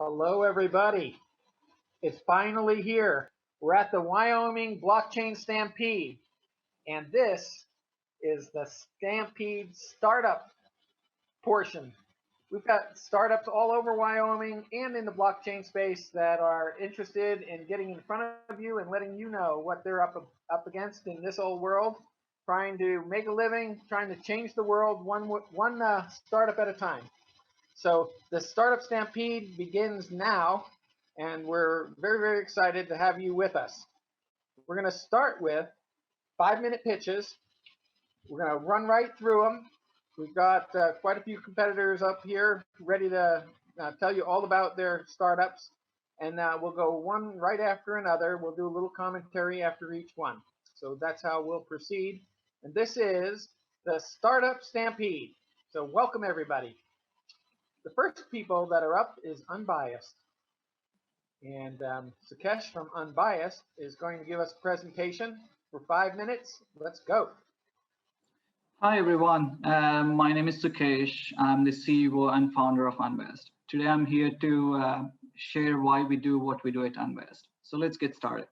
Hello, everybody. It's finally here. We're at the Wyoming Blockchain Stampede, and this is the Stampede startup portion. We've got startups all over Wyoming and in the blockchain space that are interested in getting in front of you and letting you know what they're up against in this old world, trying to make a living, trying to change the world one startup at a time. So the Startup Stampede begins now, and we're very, very excited to have you with us. We're going to start with 5-minute pitches. We're going to run right through them. We've got quite a few competitors up here ready to tell you all about their startups, and we'll go one right after another. We'll do a little commentary after each one. So that's how we'll proceed. And this is the Startup Stampede. So welcome, everybody. The first people that are up is Unbiased. And Sukesh from Unbiased is going to give us a presentation for 5 minutes. Let's go. Hi, everyone. My name is Sukesh. I'm the CEO and founder of Unbiased. Today, I'm here to share why we do what we do at Unbiased. So let's get started.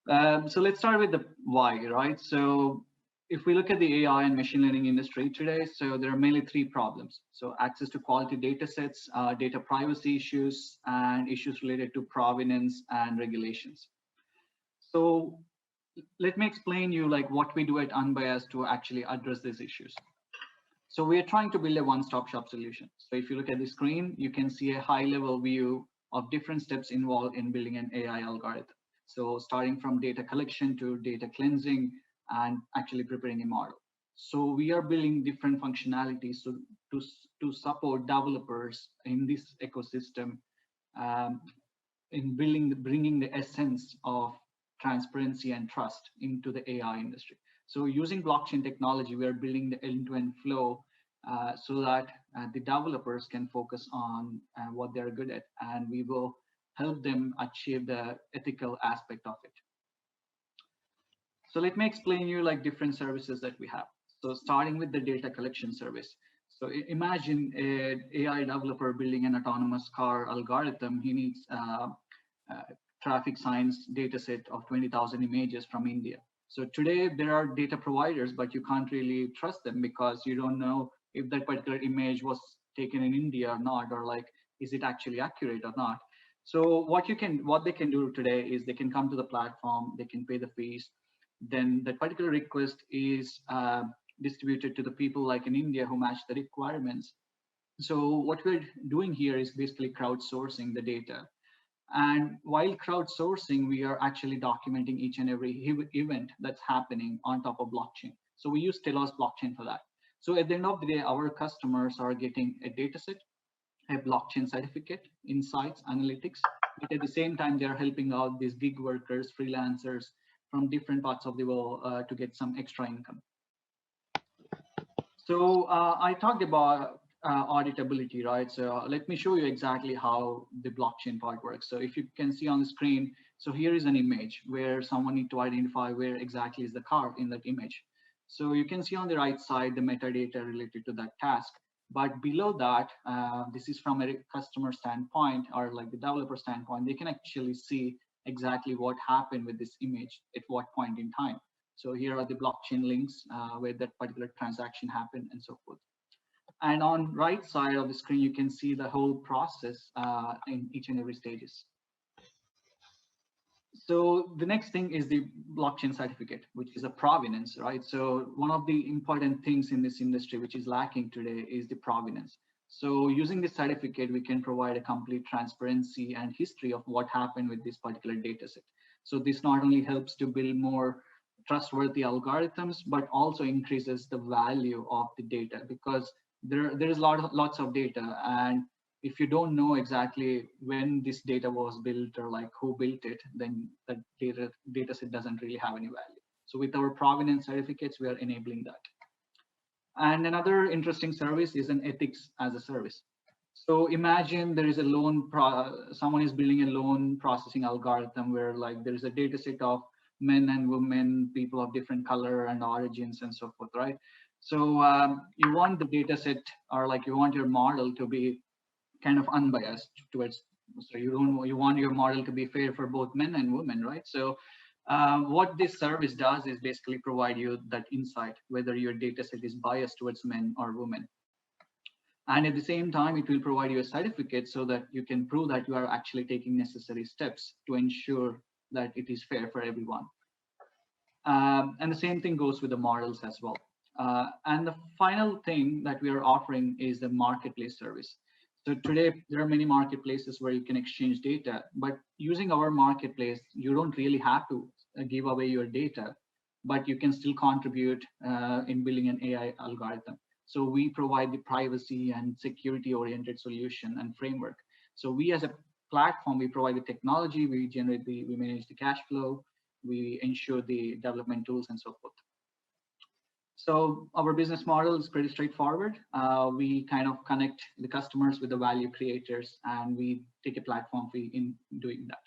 So let's start with the why, right? So if we look at the AI and machine learning industry today, so there are mainly 3 problems. So access to quality data sets, data privacy issues, and issues related to provenance and regulations. So let me explain you like what we do at Unbiased to actually address these issues. So we are trying to build a one-stop shop solution. So if you look at the screen, you can see a high-level view of different steps involved in building an AI algorithm. So starting from data collection to data cleansing and actually preparing a model. So we are building different functionalities to support developers in this ecosystem in bringing the essence of transparency and trust into the AI industry. So using blockchain technology, we are building the end-to-end flow so that the developers can focus on what they're good at, and we will help them achieve the ethical aspect of it. So let me explain you like different services that we have. So starting with the data collection service. So imagine an AI developer building an autonomous car algorithm. He needs traffic signs data set of 20,000 images from India. So today there are data providers, but you can't really trust them because you don't know if that particular image was taken in India or not, or like, is it actually accurate or not? So what they can do today is they can come to the platform, they can pay the fees, then that particular request is distributed to the people like in India who match the requirements. So what we're doing here is basically crowdsourcing the data. And while crowdsourcing, we are actually documenting each and every event that's happening on top of blockchain. So we use Telos blockchain for that. So at the end of the day, our customers are getting a data set, a blockchain certificate, insights, analytics, but at the same time, they're helping out these gig workers, freelancers from different parts of the world to get some extra income. So I talked about auditability, right? So let me show you exactly how the blockchain part works. So if you can see on the screen, so here is an image where someone need to identify where exactly is the car in that image. So you can see on the right side the metadata related to that task. But below that, this is from a customer standpoint or like the developer standpoint, they can actually see exactly what happened with this image at what point in time. So here are the blockchain links where that particular transaction happened and so forth. And on right side of the screen, you can see the whole process in each and every stages. So the next thing is the blockchain certificate, which is a provenance, right? So one of the important things in this industry, which is lacking today, is the provenance. So using this certificate, we can provide a complete transparency and history of what happened with this particular data set. So this not only helps to build more trustworthy algorithms, but also increases the value of the data because there is lots of data, and if you don't know exactly when this data was built or like who built it, then that data set doesn't really have any value. So with our provenance certificates, we are enabling that. And another interesting service is an ethics as a service. So imagine there is a someone is building a loan processing algorithm where like there is a data set of men and women, people of different color and origins and so forth, right? So you want the data set or like you want your model to be kind of unbiased towards, so you want your model to be fair for both men and women, right? So what this service does is basically provide you that insight, whether your data set is biased towards men or women. And at the same time, it will provide you a certificate so that you can prove that you are actually taking necessary steps to ensure that it is fair for everyone. And the same thing goes with the models as well. And the final thing that we are offering is the marketplace service. So today, there are many marketplaces where you can exchange data, but using our marketplace, you don't really have to give away your data, but you can still contribute in building an AI algorithm. So we provide the privacy and security oriented solution and framework. So we as a platform, we provide the technology, we manage the cash flow, we ensure the development tools and so forth. So our business model is pretty straightforward. We kind of connect the customers with the value creators, and we take a platform fee in doing that.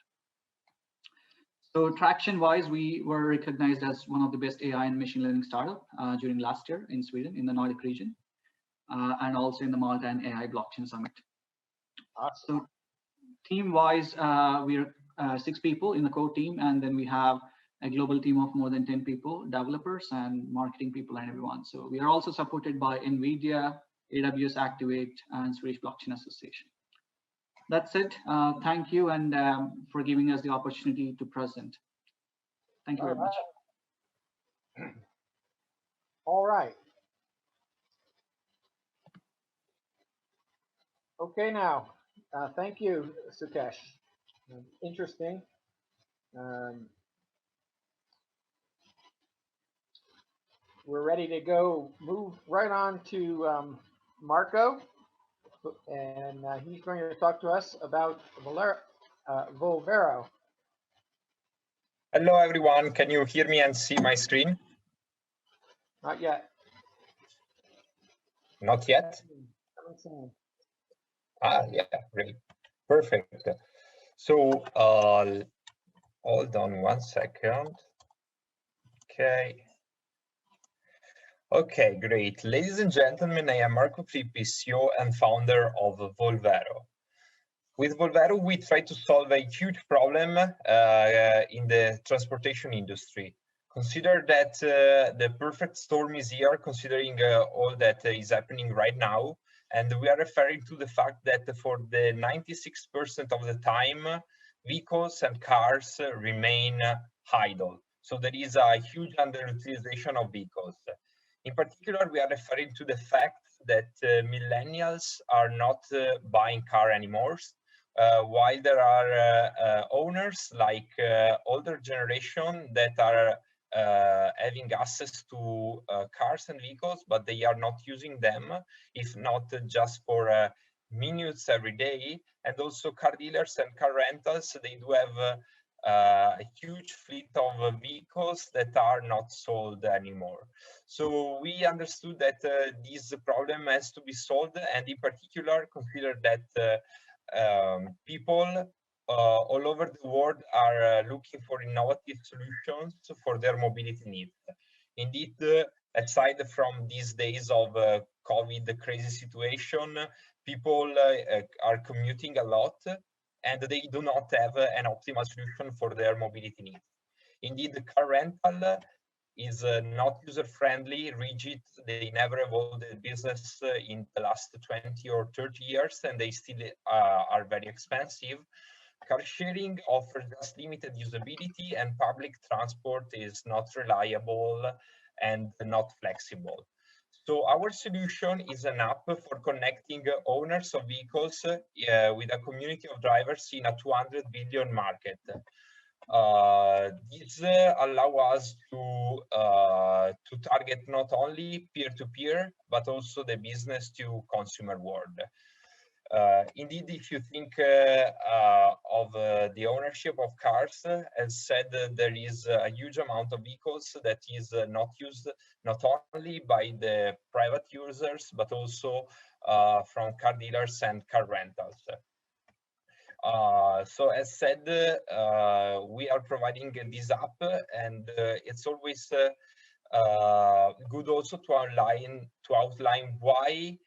So traction-wise, we were recognized as one of the best AI and machine learning startup during last year in Sweden, in the Nordic region, and also in the Malta and AI Blockchain Summit. Awesome. So team-wise, we are 6 people in the core team, and then we have a global team of more than 10 people, developers and marketing people and everyone. So we are also supported by NVIDIA, AWS Activate, and Swedish Blockchain Association. That's it. Thank you, and for giving us the opportunity to present. Thank you very much. All right. Okay, now, thank you, Sukesh. Interesting. We're ready to go, move right on to Marco, and he's going to talk to us about Volvero. Hello, everyone. Can you hear me and see my screen? Not yet. Not yet? Yeah, great. Perfect. So, hold on one second. Okay. Okay, great. Ladies and gentlemen, I am Marco Filippi, CEO and founder of Volvero. With Volvero, we try to solve a huge problem in the transportation industry. Consider that the perfect storm is here, considering all that is happening right now. And we are referring to the fact that for the 96% of the time, vehicles and cars remain idle. So there is a huge underutilization of vehicles. In particular, we are referring to the fact that millennials are not buying car anymore, while there are owners like older generation that are having access to cars and vehicles, but they are not using them, if not just for minutes every day. And also car dealers and car rentals, they do have a huge fleet of vehicles that are not sold anymore. So we understood that this problem has to be solved, and in particular consider that people all over the world are looking for innovative solutions for their mobility needs. Indeed, aside from these days of COVID crazy situation, people are commuting a lot, and they do not have an optimal solution for their mobility needs. Indeed, the car rental is not user-friendly, rigid. They never evolved the business in the last 20 or 30 years, and they still are very expensive. Car sharing offers just limited usability, and public transport is not reliable and not flexible. So our solution is an app for connecting owners of vehicles with a community of drivers in a 200 billion market. This allow us to target not only peer-to-peer, but also the business-to-consumer world. Indeed, if you think of the ownership of cars, as said, there is a huge amount of vehicles that is not used not only by the private users, but also from car dealers and car rentals. So as said, we are providing this app, and it's always good also to outline why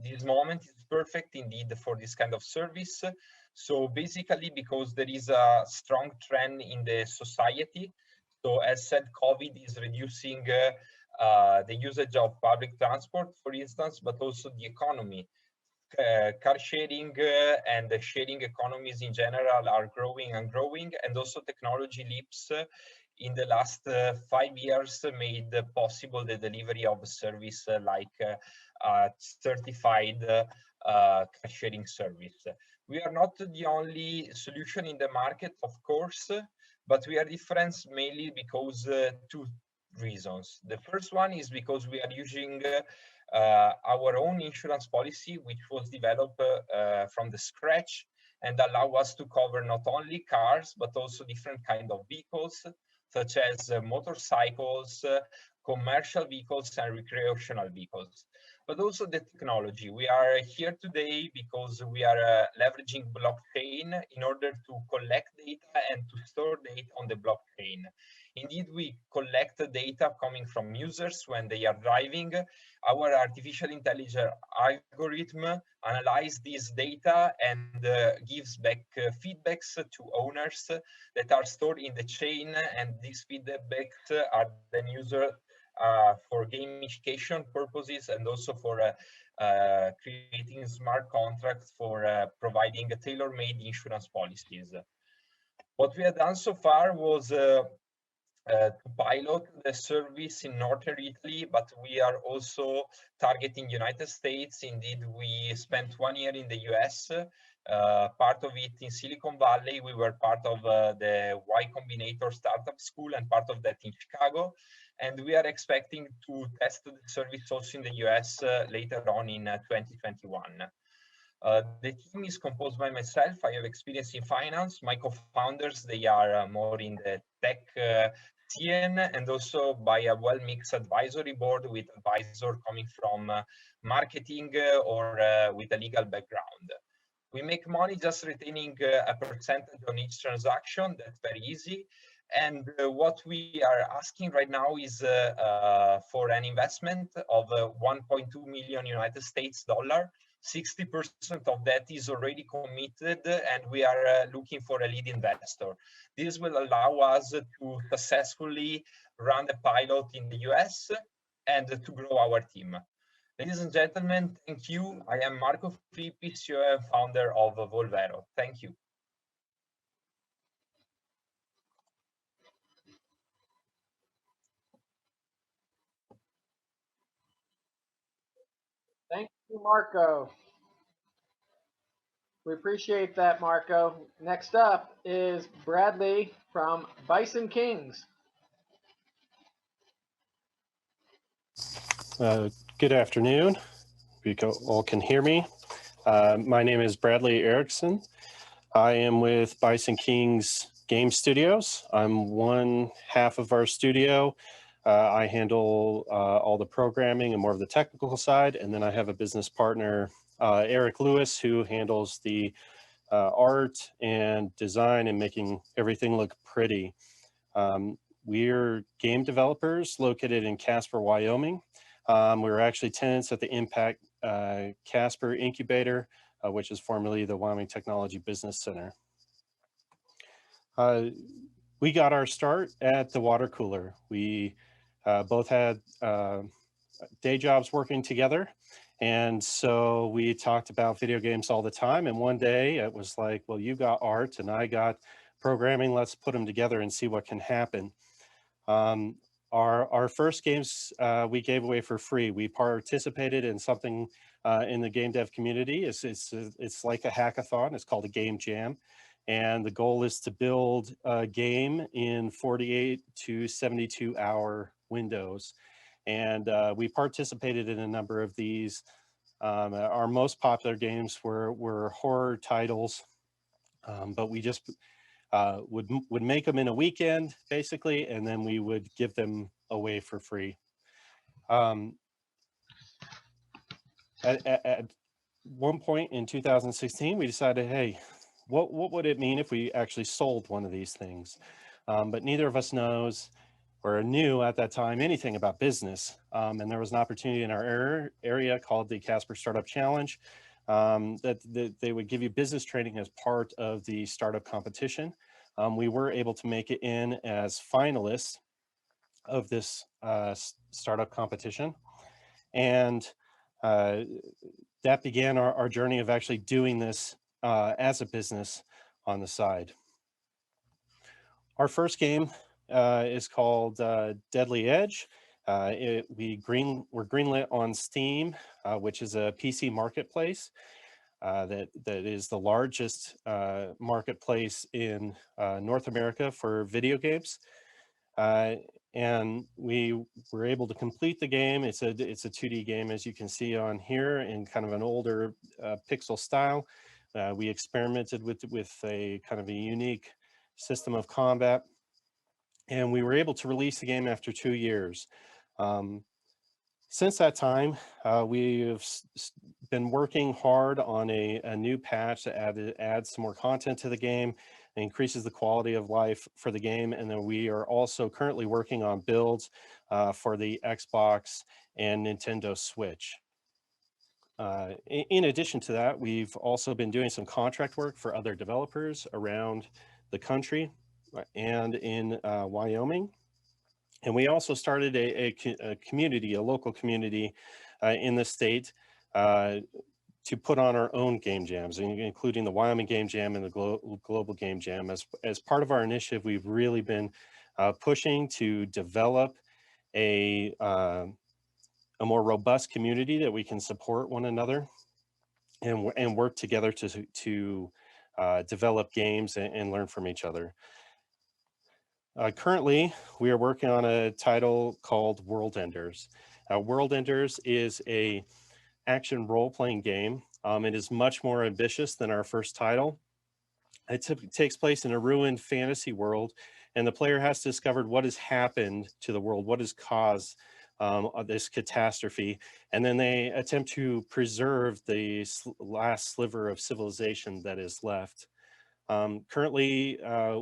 this this moment is perfect indeed for this kind of service. So basically, because there is a strong trend in the society. So as said, COVID is reducing the usage of public transport, for instance, but also the economy. Car sharing and the sharing economies in general are growing and growing, and also technology leaps in the last 5 years made possible the delivery of a service like certified car sharing service. We are not the only solution in the market, of course, but we are different mainly because two reasons. The first one is because we are using our own insurance policy, which was developed from the scratch and allow us to cover not only cars, but also different kind of vehicles, such as motorcycles, commercial vehicles, and recreational vehicles. But also the technology. We are here today because we are leveraging blockchain in order to collect data and to store data on the blockchain. Indeed, we collect data coming from users when they are driving. Our artificial intelligence algorithm analyzes this data and gives back feedbacks to owners that are stored in the chain, and these feedbacks are then used for gamification purposes and also for creating smart contracts for providing tailor-made insurance policies. What we have done so far was to pilot the service in northern Italy, but we are also targeting United States. Indeed, we spent 1 year in the US, part of it in Silicon Valley. We were part of the Y Combinator startup school and part of that in Chicago. And we are expecting to test the service also in the US later on in 2021. The team is composed by myself. I have experience in finance. My co-founders, they are more in the tech scene, and also by a well-mixed advisory board with advisor coming from marketing or with a legal background. We make money just retaining a percentage on each transaction. That's very easy. And what we are asking right now is for an investment of 1.2 million United States dollar. 60% of that is already committed, and we are looking for a lead investor. This will allow us to successfully run the pilot in the US and to grow our team. Ladies and gentlemen, thank you. I am Marco Filippi, CEO and founder of Volvero. Thank you. Thank you, Marco. We appreciate that, Marco. Next up is Bradley from Bison Kings. Good afternoon. You all can hear me. My name is Bradley Erickson. I am with Bison Kings Game Studios. I'm one half of our studio. I handle all the programming and more of the technical side. And then I have a business partner, Eric Lewis, who handles the art and design and making everything look pretty. We're game developers located in Casper, Wyoming. We're actually tenants at the Impact Casper Incubator, which is formerly the Wyoming Technology Business Center. We got our start at the water cooler. We both had day jobs working together. And so we talked about video games all the time. And one day it was like, well, you got art and I got programming. Let's put them together and see what can happen. Our first games we gave away for free. We participated in something in the game dev community. It's like a hackathon. It's called a game jam. And the goal is to build a game in 48 to 72 hour windows. And we participated in a number of these. Our most popular games were horror titles, but we just would make them in a weekend, basically, and then we would give them away for free. At one point in 2016, we decided, hey, what would it mean if we actually sold one of these things? But neither of us knows or knew at that time anything about business. And there was an opportunity in our area called the Casper Startup Challenge that they would give you business training as part of the startup competition. We were able to make it in as finalists of this startup competition. And that began our journey of actually doing this as a business on the side. Our first game is called Deadly Edge. We're greenlit on Steam, which is a PC marketplace that is the largest marketplace in North America for video games. And we were able to complete the game. It's a 2D game, as you can see on here, in kind of an older pixel style. We experimented with a kind of a unique system of combat, and we were able to release the game after 2 years. Since that time, we've been working hard on a new patch that adds some more content to the game, increases the quality of life for the game, and then we are also currently working on builds for the Xbox and Nintendo Switch. In addition to that, we've also been doing some contract work for other developers around the country and in Wyoming. And we also started a community, a local community in the state to put on our own game jams, including the Wyoming Game Jam and the Global Game Jam. As part of our initiative, we've really been pushing to develop a more robust community that we can support one another and work together to develop games and learn from each other. Currently, we are working on a title called World Enders. World Enders is a action role-playing game. It is much more ambitious than our first title. It takes place in a ruined fantasy world, and the player has discovered what has happened to the world, what has caused this catastrophe, and then they attempt to preserve the last sliver of civilization that is left. Currently,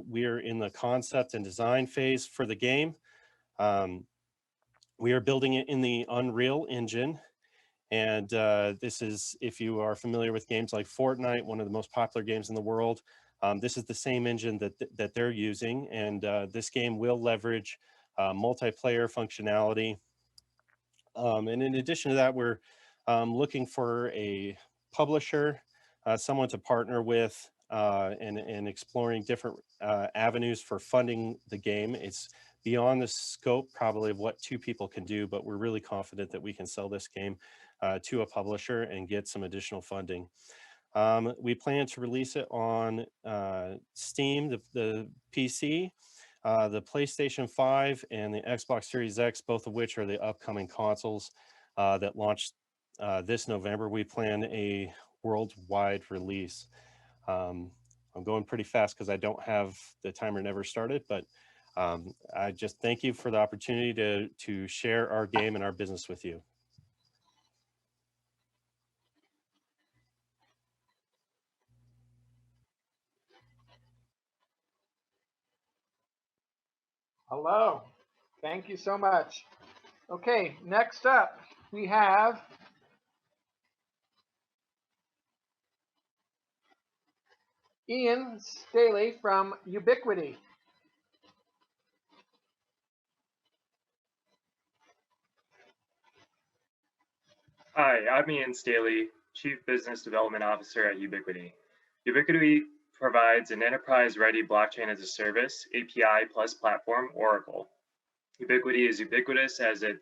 we're in the concept and design phase for the game. We are building it in the Unreal Engine. And this is, if you are familiar with games like Fortnite, one of the most popular games in the world, this is the same engine that they're using. And this game will leverage multiplayer functionality. And in addition to that, we're looking for a publisher, someone to partner with, and exploring different avenues for funding the game. It's beyond the scope probably of what 2 people can do, but we're really confident that we can sell this game to a publisher and get some additional funding. We plan to release it on Steam, the PC, the PlayStation 5, and the Xbox Series X, both of which are the upcoming consoles that launched this November. We plan a worldwide release. I'm going pretty fast because I don't have the timer never started, but I just thank you for the opportunity to share our game and our business with you. Hello. Thank you so much. Okay, next up we have Staley from Ubiquity. Hi, I'm Staley, Chief Business Development Officer at Ubiquity. Ubiquity provides an enterprise-ready blockchain as a service, API plus platform, Oracle. Ubiquity is ubiquitous as it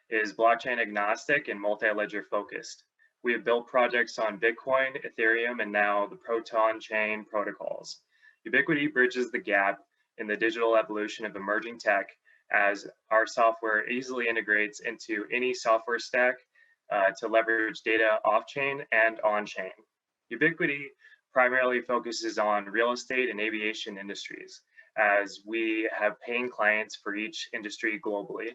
is blockchain agnostic and multi-ledger focused. We have built projects on Bitcoin, Ethereum, and now the Proton chain protocols. Ubiquity bridges the gap in the digital evolution of emerging tech as our software easily integrates into any software stack to leverage data off-chain and on-chain. Ubiquity primarily focuses on real estate and aviation industries, as we have paying clients for each industry globally.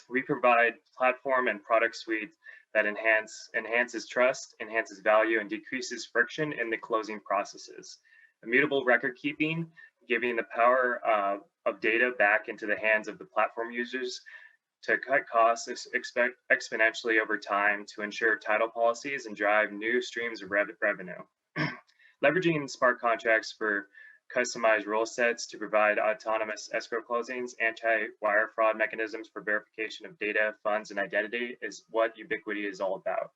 We provide platform and product suite that enhances trust, enhances value, and decreases friction in the closing processes. Immutable record keeping giving the power of data back into the hands of the platform users to cut costs exponentially over time to ensure title policies and drive new streams of revenue. Leveraging smart contracts for customized rule sets to provide autonomous escrow closings, anti-wire fraud mechanisms for verification of data, funds, and identity is what Ubiquity is all about.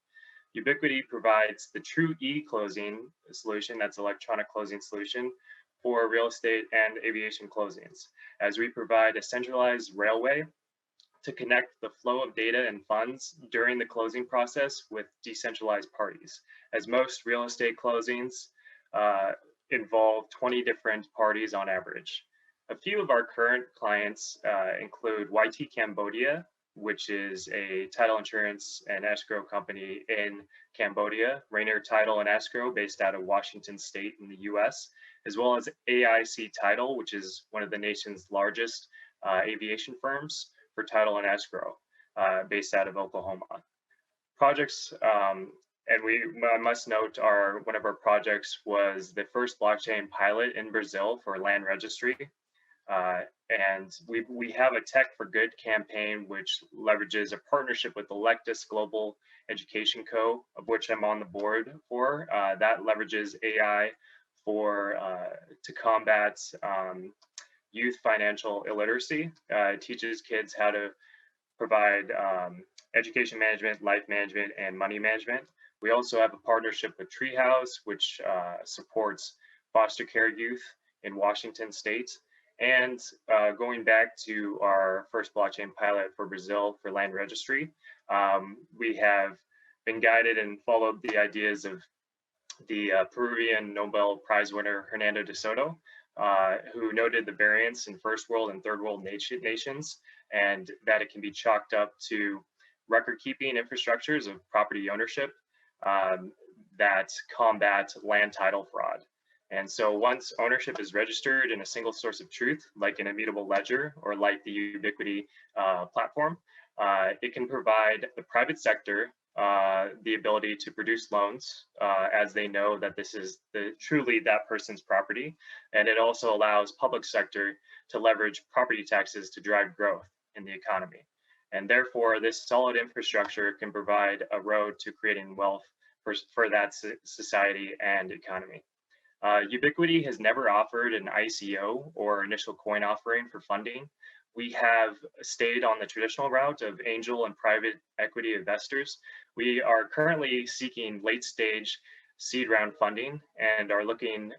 Ubiquity provides the true e-closing solution, that's electronic closing solution, for real estate and aviation closings, as we provide a centralized railway to connect the flow of data and funds during the closing process with decentralized parties, as most real estate closings involve 20 different parties on average. A few of our current clients include YT Cambodia, which is a title insurance and escrow company in Cambodia, Rainier Title and Escrow based out of Washington State in the US, as well as AIC Title, which is one of the nation's largest aviation firms for title and escrow based out of Oklahoma. Projects, and I must note, one of our projects was the first blockchain pilot in Brazil for land registry. And we have a Tech for Good campaign, which leverages a partnership with the Lectus Global Education Co., of which I'm on the board for. That leverages AI to combat youth financial illiteracy. It teaches kids how to provide education management, life management, and money management. We also have a partnership with Treehouse, which supports foster care youth in Washington State. And going back to our first blockchain pilot for Brazil for land registry, we have been guided and followed the ideas of the Peruvian Nobel Prize winner Hernando de Soto, who noted the variance in first world and third world nations, and that it can be chalked up to record-keeping infrastructures of property ownership that combat land title fraud. And so once ownership is registered in a single source of truth, like an immutable ledger or like the Ubiquity platform, it can provide the private sector the ability to produce loans as they know that this is truly that person's property. And it also allows public sector to leverage property taxes to drive growth in the economy. And therefore, this solid infrastructure can provide a road to creating wealth for that society and economy. Ubiquity has never offered an ICO or initial coin offering for funding. We have stayed on the traditional route of angel and private equity investors. We are currently seeking late stage seed round funding and are looking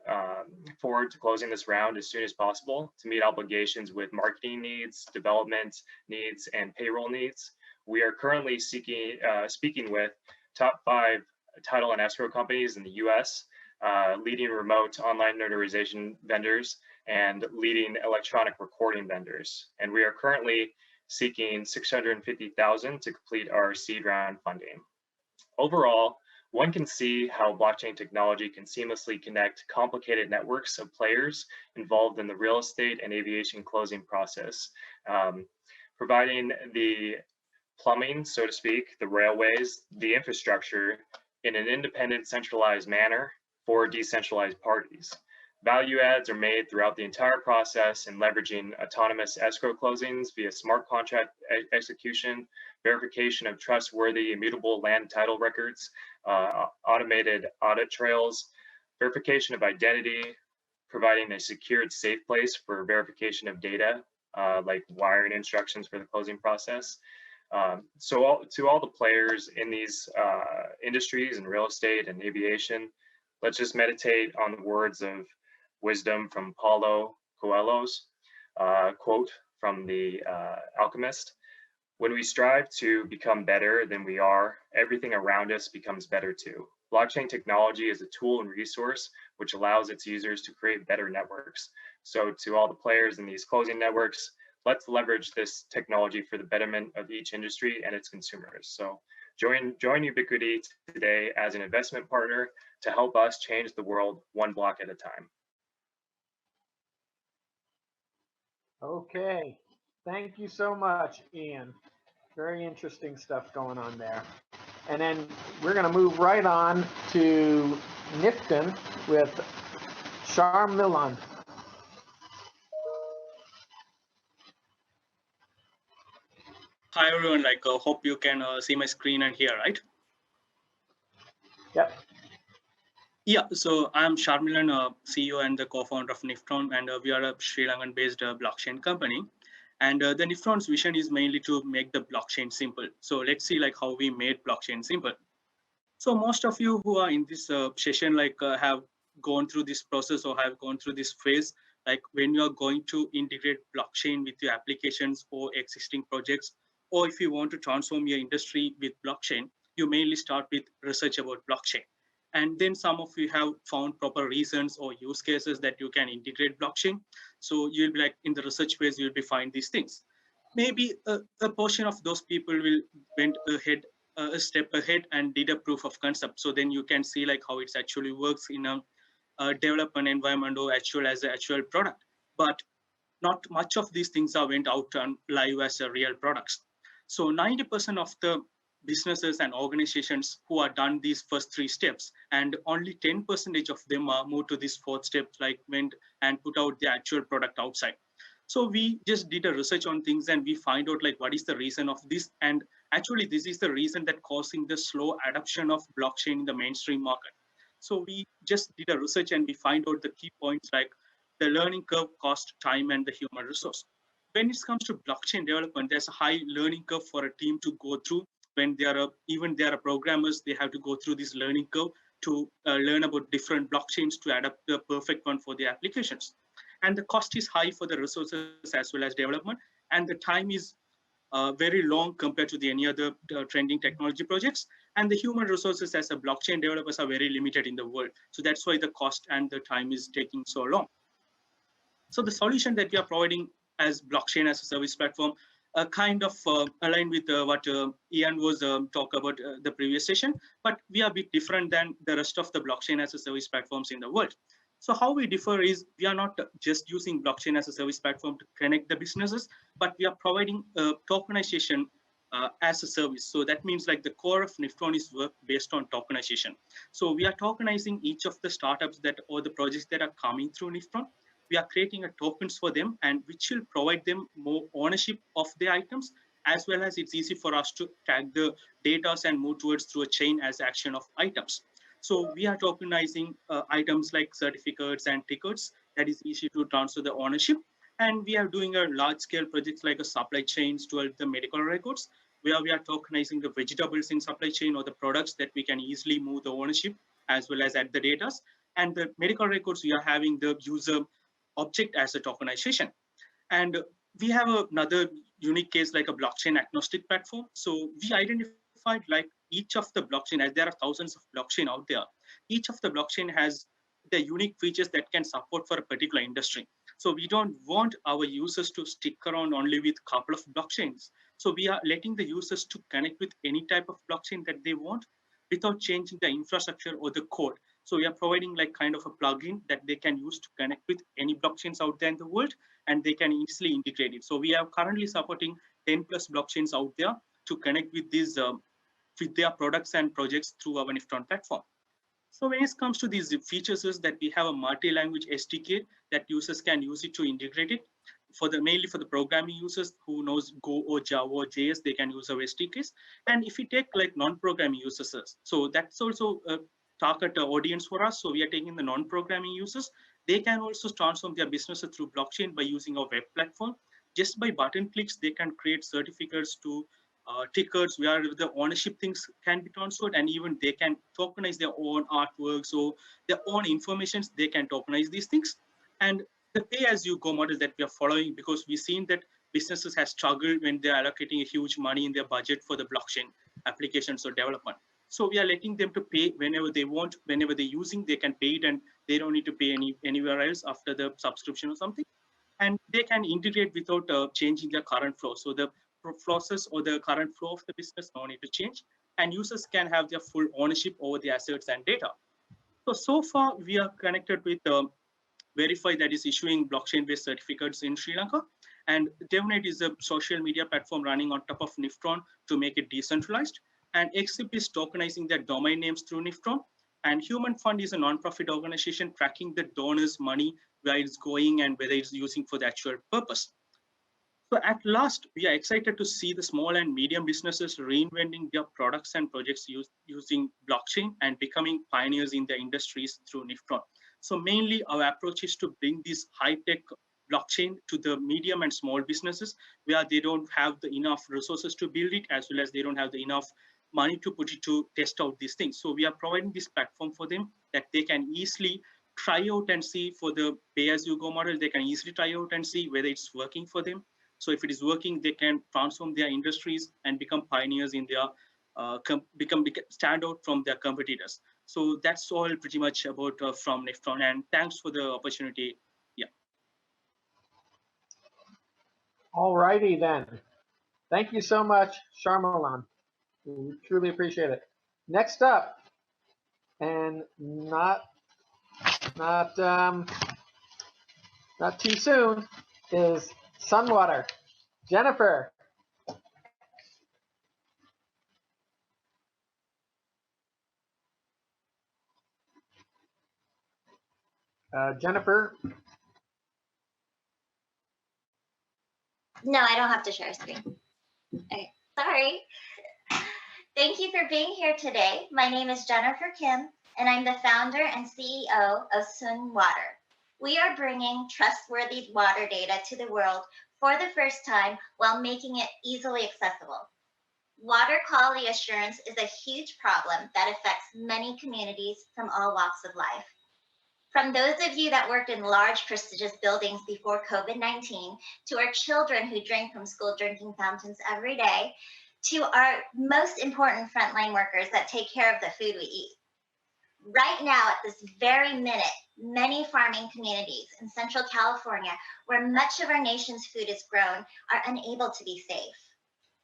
forward to closing this round as soon as possible to meet obligations with marketing needs, development needs, and payroll needs. We are currently speaking with top 5 title and escrow companies in the US, leading remote online notarization vendors, and leading electronic recording vendors. And we are currently seeking $650,000 to complete our seed round funding. Overall, one can see how blockchain technology can seamlessly connect complicated networks of players involved in the real estate and aviation closing process, providing the plumbing, so to speak, the railways, the infrastructure in an independent, centralized manner for decentralized parties. Value adds are made throughout the entire process in leveraging autonomous escrow closings via smart contract execution, verification of trustworthy immutable land title records, automated audit trails, verification of identity, providing a secured safe place for verification of data, like wiring instructions for the closing process. So to all the players in these industries in real estate and aviation, let's just meditate on the words of wisdom from Paulo Coelho's quote from the Alchemist. When we strive to become better than we are, everything around us becomes better too. Blockchain technology is a tool and resource which allows its users to create better networks. So to all the players in these closing networks, let's leverage this technology for the betterment of each industry and its consumers. So join Ubiquity today as an investment partner to help us change the world one block at a time. Okay, thank you so much, Ian. Very interesting stuff going on there. And then we're going to move right on to Nifton with Charm Milan. Hi everyone, hope you can see my screen and hear, right? Yep. Yeah, so I'm Sharmilan, CEO and the co-founder of Niftron, and we are a Sri Lankan-based blockchain company. And the Niftron's vision is mainly to make the blockchain simple. So let's see how we made blockchain simple. So most of you who are in this session have gone through this process or have gone through this phase, like when you are going to integrate blockchain with your applications or existing projects, or if you want to transform your industry with blockchain, you mainly start with research about blockchain. And then some of you have found proper reasons or use cases that you can integrate blockchain. So you'll be in the research phase, you'll be find these things. Maybe a portion of those people will went ahead a step ahead and did a proof of concept. So then you can see how it actually works in a development environment or actual as an actual product. But not much of these things are went out and live as a real products. So 90% of the businesses and organizations who are done these first three steps, and only 10% of them are moved to this fourth step, went and put out the actual product outside. So we just did a research on things and we find out what is the reason of this. And actually this is the reason that causing the slow adoption of blockchain in the mainstream market. So we just did a research and we find out the key points the learning curve, cost, time, and the human resource. When it comes to blockchain development, there's a high learning curve for a team to go through. When even there are programmers, they have to go through this learning curve to learn about different blockchains to adapt the perfect one for the applications. And the cost is high for the resources as well as development, and the time is very long compared to any other trending technology projects. And the human resources as a blockchain developers are very limited in the world. So that's why the cost and the time is taking so long. So the solution that we are providing as blockchain as a service platform kind of aligned with what Ian was talk about the previous session, but we are a bit different than the rest of the blockchain as a service platforms in the world. So how we differ is we are not just using blockchain as a service platform to connect the businesses, but we are providing tokenization as a service. So that means the core of Niftron is work based on tokenization. So we are tokenizing each of the startups or the projects that are coming through Niftron. We are creating a tokens for them, and which will provide them more ownership of the items, as well as it's easy for us to tag the data and move towards through a chain as action of items. So we are tokenizing items like certificates and tickets that is easy to transfer the ownership. And we are doing a large scale projects like a supply chains to help the medical records, where we are tokenizing the vegetables in supply chain or the products that we can easily move the ownership as well as add the data. And the medical records, we are having the user object as a tokenization. And we have another unique case like a blockchain agnostic platform. So we identified each of the blockchain, as there are thousands of blockchain out there, each of the blockchain has the unique features that can support for a particular industry. So we don't want our users to stick around only with a couple of blockchains. So we are letting the users to connect with any type of blockchain that they want without changing the infrastructure or the code. So we are providing kind of a plugin that they can use to connect with any blockchains out there in the world, and they can easily integrate it. So we are currently supporting 10 plus blockchains out there to connect with these with their products and projects through our Niftron platform. So when it comes to these features is that we have a multi-language SDK that users can use it to integrate it. Mainly for the programming users who knows Go or Java or JS, they can use our SDKs. And if we take non-programming users, so that's also a target audience for us. So we are taking the non-programming users. They can also transform their businesses through blockchain by using our web platform. Just by button clicks, they can create certificates to tickets where the ownership things can be transferred, and even they can tokenize their own artworks or their own informations. They can tokenize these things. And the pay-as-you-go model that we are following, because we've seen that businesses have struggled when they're allocating a huge money in their budget for the blockchain applications or development. So we are letting them to pay whenever they want, whenever they're using, they can pay it, and they don't need to pay anywhere else after the subscription or something. And they can integrate without changing their current flow. So the process or the current flow of the business no need to change, and users can have their full ownership over the assets and data. So far we are connected with Verify, that is issuing blockchain-based certificates in Sri Lanka, and DevNet is a social media platform running on top of Niftron to make it decentralized, and Xzip is tokenizing their domain names through Niftron, and Human Fund is a non-profit organization tracking the donors' money, where it's going and whether it's using for the actual purpose. So at last, we are excited to see the small and medium businesses reinventing their products and projects using blockchain and becoming pioneers in their industries through Niftron. So mainly our approach is to bring this high-tech blockchain to the medium and small businesses where they don't have the enough resources to build it, as well as they don't have the enough money to put it to test out these things. So we are providing this platform for them that they can easily try out and see. For the pay-as-you-go model, they can easily try out and see whether it's working for them. So if it is working, they can transform their industries and become pioneers in their, stand out from their competitors. So that's all pretty much about from Niftron, and thanks for the opportunity. Yeah. All righty then. Thank you so much, Sharmalan. We truly appreciate it. Next up, and not too soon, is Sunwater. Jennifer. Jennifer. No, I don't have to share a screen. Okay, sorry. Thank you for being here today. My name is Jennifer Kim, and I'm the founder and CEO of Sunwater. We are bringing trustworthy water data to the world for the first time while making it easily accessible. Water quality assurance is a huge problem that affects many communities from all walks of life. From those of you that worked in large, prestigious buildings before COVID-19, to our children who drink from school drinking fountains every day, to our most important frontline workers that take care of the food we eat. Right now, at this very minute, many farming communities in Central California, where much of our nation's food is grown, are unable to be safe.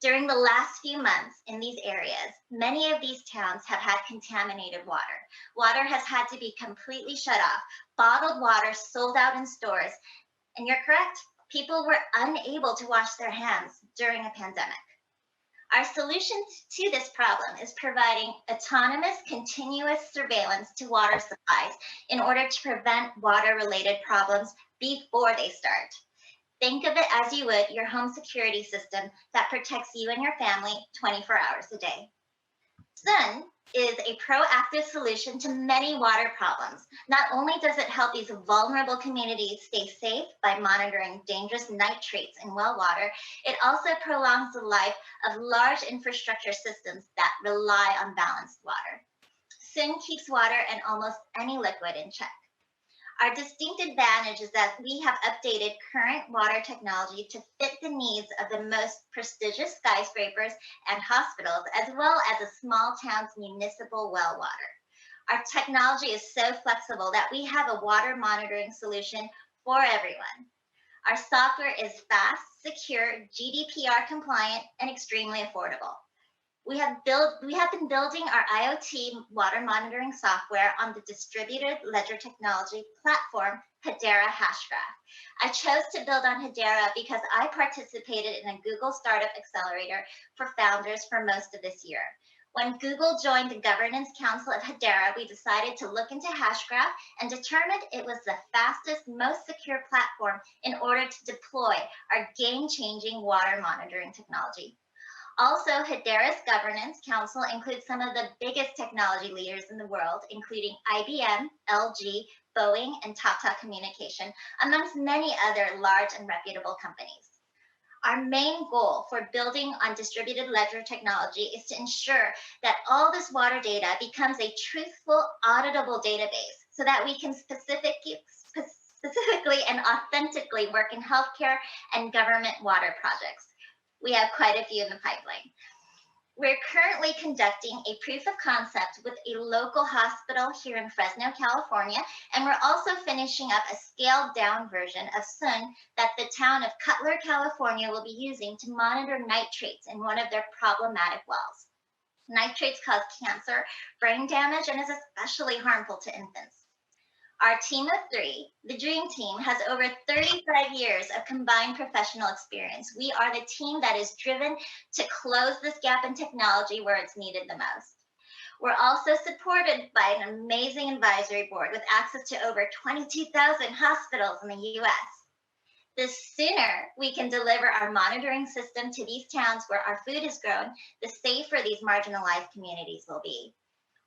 During the last few months in these areas, many of these towns have had contaminated water. Water has had to be completely shut off, bottled water sold out in stores. And you're correct, people were unable to wash their hands during a pandemic. Our solution to this problem is providing autonomous, continuous surveillance to water supplies in order to prevent water-related problems before they start. Think of it as you would your home security system that protects you and your family 24 hours a day. Sun is a proactive solution to many water problems. Not only does it help these vulnerable communities stay safe by monitoring dangerous nitrates in well water, it also prolongs the life of large infrastructure systems that rely on balanced water. Sun keeps water and almost any liquid in check. Our distinct advantage is that we have updated current water technology to fit the needs of the most prestigious skyscrapers and hospitals, as well as a small town's municipal well water. Our technology is so flexible that we have a water monitoring solution for everyone. Our software is fast, secure, GDPR compliant, and extremely affordable. We have been building our IoT water monitoring software on the distributed ledger technology platform, Hedera Hashgraph. I chose to build on Hedera because I participated in a Google Startup Accelerator for founders for most of this year. When Google joined the governance council of Hedera, we decided to look into Hashgraph and determined it was the fastest, most secure platform in order to deploy our game-changing water monitoring technology. Also, Hedera's governance council includes some of the biggest technology leaders in the world, including IBM, LG, Boeing, and Tata Communication, amongst many other large and reputable companies. Our main goal for building on distributed ledger technology is to ensure that all this water data becomes a truthful, auditable database so that we can specifically and authentically work in healthcare and government water projects. We have quite a few in the pipeline. We're currently conducting a proof of concept with a local hospital here in Fresno, California, and we're also finishing up a scaled down version of Sun that the town of Cutler, California will be using to monitor nitrates in one of their problematic wells. Nitrates cause cancer, brain damage, and is especially harmful to infants. Our team of three, the Dream Team, has over 35 years of combined professional experience. We are the team that is driven to close this gap in technology where it's needed the most. We're also supported by an amazing advisory board with access to over 22,000 hospitals in the US. The sooner we can deliver our monitoring system to these towns where our food is grown, the safer these marginalized communities will be.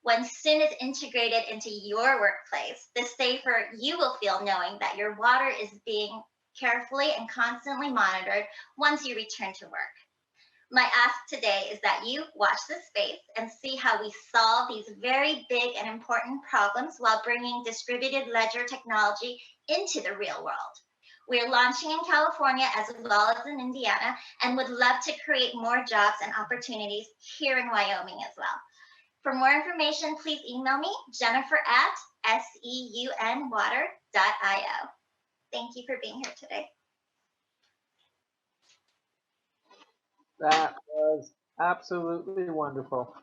When SIN is integrated into your workplace, the safer you will feel knowing that your water is being carefully and constantly monitored once you return to work. My ask today is that you watch this space and see how we solve these very big and important problems while bringing distributed ledger technology into the real world. We're launching in California as well as in Indiana and would love to create more jobs and opportunities here in Wyoming as well. For more information, please email me, jennifer@seunwater.io. Thank you for being here today. That was absolutely wonderful.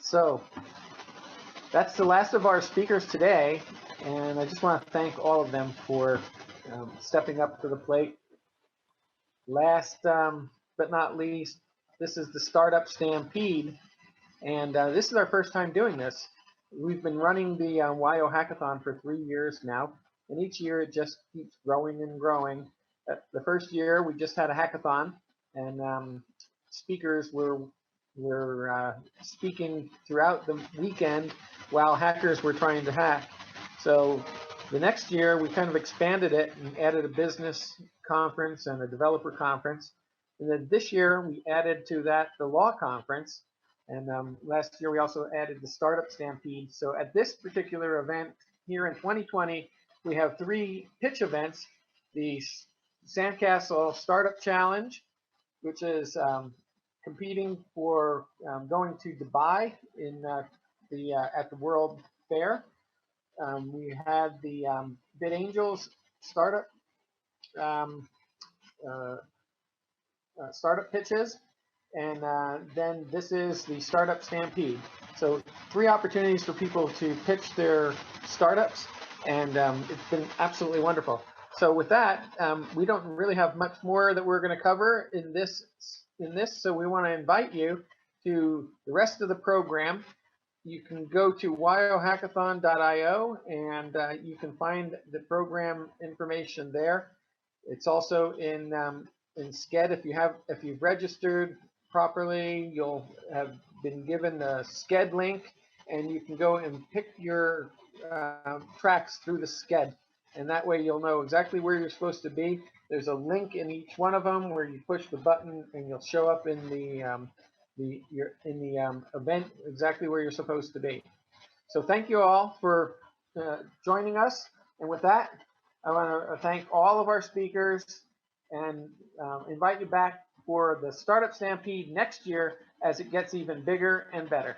So that's the last of our speakers today, and I just want to thank all of them for stepping up to the plate. Last but not least, this is the Startup Stampede, and this is our first time doing this. We've been running the WYO Hackathon for 3 years now, and each year it just keeps growing and growing. The first year we just had a hackathon, and speakers were speaking throughout the weekend while hackers were trying to hack. So the next year we kind of expanded it and added a business conference and a developer conference. And then this year we added to that the law conference. And last year we also added the Startup Stampede. So at this particular event here in 2020, we have 3 pitch events: the Sandcastle Startup Challenge, which is competing for going to Dubai in at the World Fair. We had the Bid Angels startup startup pitches, and then this is the Startup Stampede. So 3 opportunities for people to pitch their startups, and it's been absolutely wonderful. So with that, we don't really have much more that we're going to cover in this. So we want to invite you to the rest of the program. You can go to wyohackathon.io, and you can find the program information there. It's also in SCED. If you've registered properly, you'll have been given the SCED link, and you can go and pick your tracks through the SCED. And that way you'll know exactly where you're supposed to be. There's a link in each one of them where you push the button and you'll show up in the event exactly where you're supposed to be. So thank you all for joining us. And with that, I want to thank all of our speakers and invite you back for the Startup Stampede next year as it gets even bigger and better.